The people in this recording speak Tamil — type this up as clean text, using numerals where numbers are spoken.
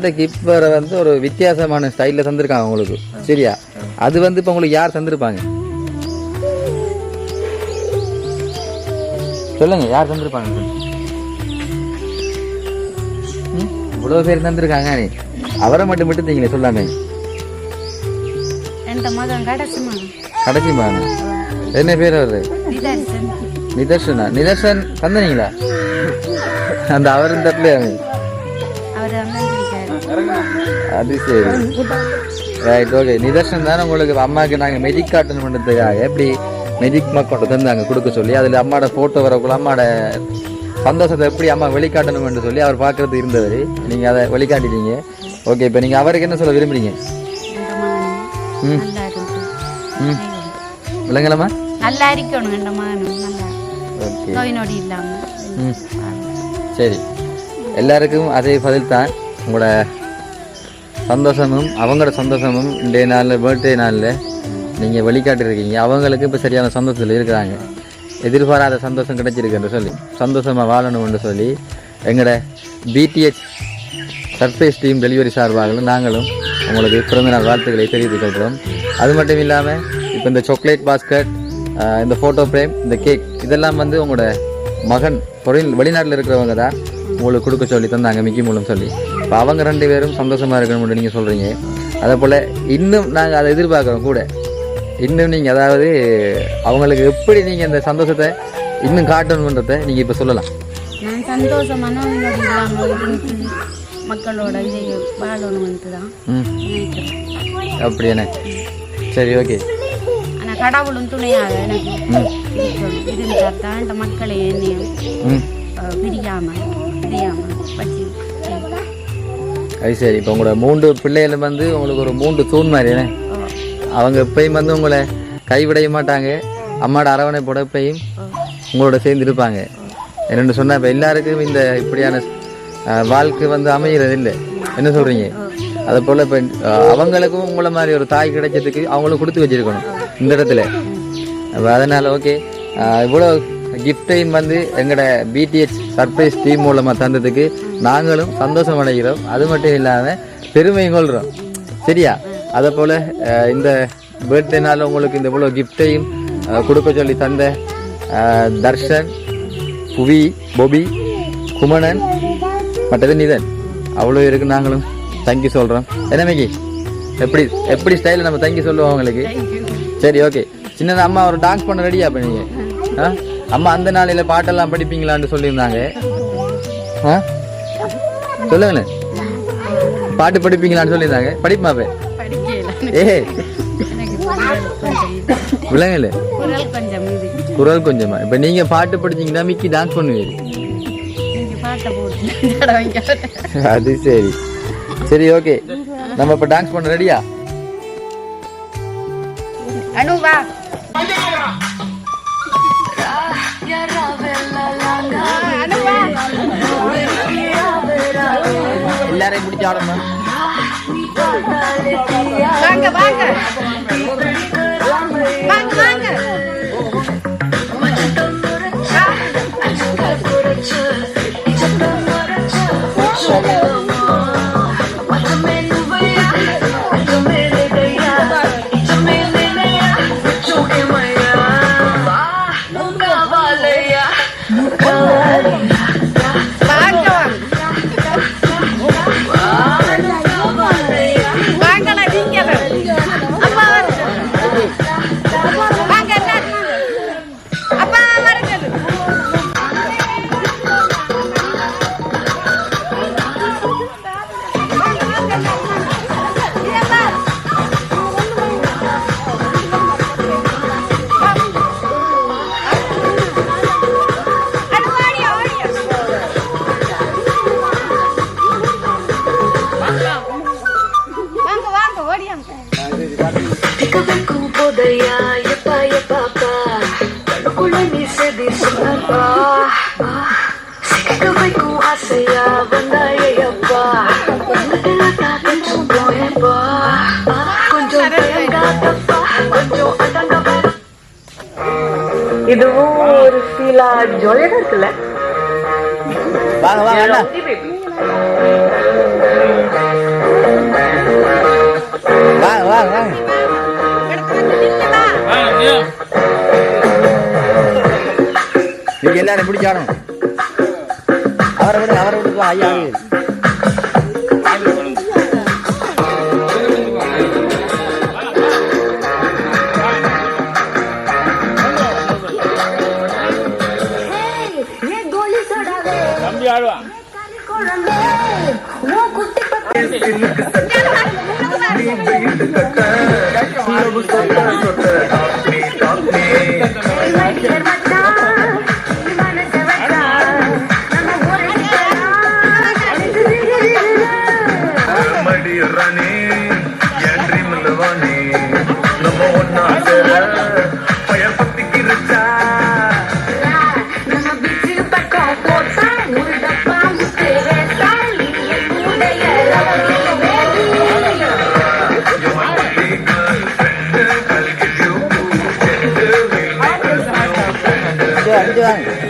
தந்த கிஃப்ட் வந்து ஒரு வித்தியாசமான ஸ்டைலில் தந்திருக்காங்க உங்களுக்கு. சரியா? அது வந்து இப்போ உங்களுக்கு யார் தந்திருப்பாங்க சொல்லுங்க, யார் தந்திருப்பாங்க? இவ்வளோ பேர் தந்திருக்காங்க, நீ அவரை மட்டும் விட்டுத்தீங்களே சொல்லாமே. கடைசி மகன் என்ன பேர் அவரு? நிதர்ஷனா? நிதர்ஷன் தந்தனீங்களா? அந்த அவர் இந்த அது சரி, ரைட், ஓகே. நிதர்ஷன் தானே உங்களுக்கு அம்மாவுக்கு நாங்கள் மெஜிக் காட்டணும் பண்ணுறதுக்காக எப்படி மெஜிக் மக்கள் தந்தாங்க கொடுக்க சொல்லி, அதில் அம்மாவோட ஃபோட்டோ வரக்குள்ள அம்மாவோட சந்தோஷத்தை எப்படி அம்மா வெளிக்காட்டணும்னு சொல்லி அவர் பார்க்கறது இருந்தவர். நீங்கள் அதை வெளிக்காட்டிட்டீங்க. ஓகே, இப்போ நீங்கள் அவருக்கு என்ன சொல்ல விரும்புறீங்க? ம் ம் விளங்கலாமா? நல்லா இருக்கணும். ஓகே, ம் சரி. எல்லாருக்கும் அதே பதில் தான். உங்களோட சந்தோஷமும் அவங்களோட சந்தோஷமும் இன்றைய நாளில் பர்த்டே நாளில் நீங்கள் வெளிக்காட்டிருக்கீங்க. அவங்களுக்கு இப்போ சரியான சந்தோஷத்தில் இருக்கிறாங்க. எதிர்பாராத சந்தோஷம் கிடைச்சிருக்குன்னு சொல்லி சந்தோஷமாக வாழணும்னு சொல்லி எங்களோட பிடிஹெச் சர்ப்ரைஸ் டீம் டெலிவரி சார்பாகவும் நாங்களும் உங்களுக்கு பிறந்தநாள் வாழ்த்துக்களை தெரிவித்துக் கொள்கிறோம். அது மட்டும் இல்லாமல் இப்போ இந்த சாக்லேட் பாஸ்கட், இந்த ஃபோட்டோ ஃப்ரேம், இந்த கேக் இதெல்லாம் வந்து உங்களோட மகன் வெளிநாட்டில் இருக்கிறவங்க தான் உங்களுக்கு கொடுக்க சொல்லி தந்தாங்க மிக்கி மூலம் சொல்லி. இப்போ அவங்க 2 பேரும் சந்தோஷமாக இருக்கணும்னு நீங்கள் சொல்கிறீங்க. அதே போல் இன்னும் நாங்கள் அதை எதிர்பார்க்குறோம் கூட. இன்னும் நீங்கள் அதாவது அவங்களுக்கு எப்படி நீங்கள் இந்த சந்தோஷத்தை இன்னும் காட்டணுன்றதை நீங்கள் இப்போ சொல்லலாம். நான் சந்தோஷமான மக்களோட இதை வாழணும்னு தான் அப்படியானே? சரி, ஓகே. ஆனால் கடவுளும் துணையாக எனக்கு இருந்தால் தான் இந்த மக்களை என்னையும் பிரியாமல் வச்சு. அது சரி. இப்போ உங்களோட 3 பிள்ளைகளும் வந்து உங்களுக்கு ஒரு 3 தூண் மாதிரினே. அவங்க எப்பயும் வந்து உங்களை கைவிடைய மாட்டாங்க. அம்மாவோட அரவணைப்போட எப்பயும் உங்களோட சேர்ந்து இருப்பாங்க. என்னென்னு சொன்னால் இப்போ எல்லாருக்கும் இந்த இப்படியான வாழ்க்கை வந்து அமைகிறது இல்லை. என்ன சொல்கிறீங்க? அதை போல் இப்போ அவங்களுக்கும் உங்களை மாதிரி ஒரு தாய் கிடைச்சதுக்கு அவங்களும் கொடுத்து வச்சிருக்கணும் இந்த இடத்துல. அதனால் ஓகே, இவ்வளோ கிஃப்டையும் வந்து எங்களோட பிடிஹெச் சர்ப்ரைஸ் டீம் மூலமாக தந்ததுக்கு நாங்களும் சந்தோஷம் அடைகிறோம். அது மட்டும் இல்லாமல் பெருமையும் கொள்கிறோம். சரியா? அதை போல் இந்த பர்த்டேனால உங்களுக்கு இந்த இவ்வளோ கிஃப்டையும் கொடுக்க சொல்லி தந்த தர்ஷன், புவி, பொபி, குமணன், மற்றது நிதன் அவ்வளோ இருக்கு. நாங்களும் தேங்க்யூ சொல்கிறோம். என்ன மேகி எப்படி எப்படி ஸ்டைலில் நம்ம தேங்க்யூ சொல்லுவோம் அவங்களுக்கு? சரி, ஓகே. சின்னதாக அம்மா ஒரு டான்ஸ் பண்ண ரெடியா? இப்போ நீங்கள் அம்மா அந்த நாளையில் பாட்டெல்லாம் படிப்பீங்களான்னு சொல்லியிருந்தாங்க. சொல்லுங்களேன், பாட்டு படிப்பீங்களான்னு சொல்லியிருந்தாங்க. படிப்பாப்பே விளங்கல குரல் கொஞ்சமா. இப்ப நீங்க பாட்டு படிச்சீங்கன்னா மிக்கி டான்ஸ் பண்ணுவீங்க. அது சரி. சரி, ஓகே. நம்ம இப்ப டான்ஸ் பண்ண ரெடியா? அனுவா எல்லாரையும் பிடிச்சி ஆடணும். வாங்க வாங்க வாங்க வாங்க. இதுவும் ஒரு ஃபீலா ஜாலியா இருக்குல்ல. வாங்க வாங்க. வாங்க வாங்க நீங்க எல்லாரும் பிடிச்சாடும் அவரை விட்டு ஐயா Anh chưa anh?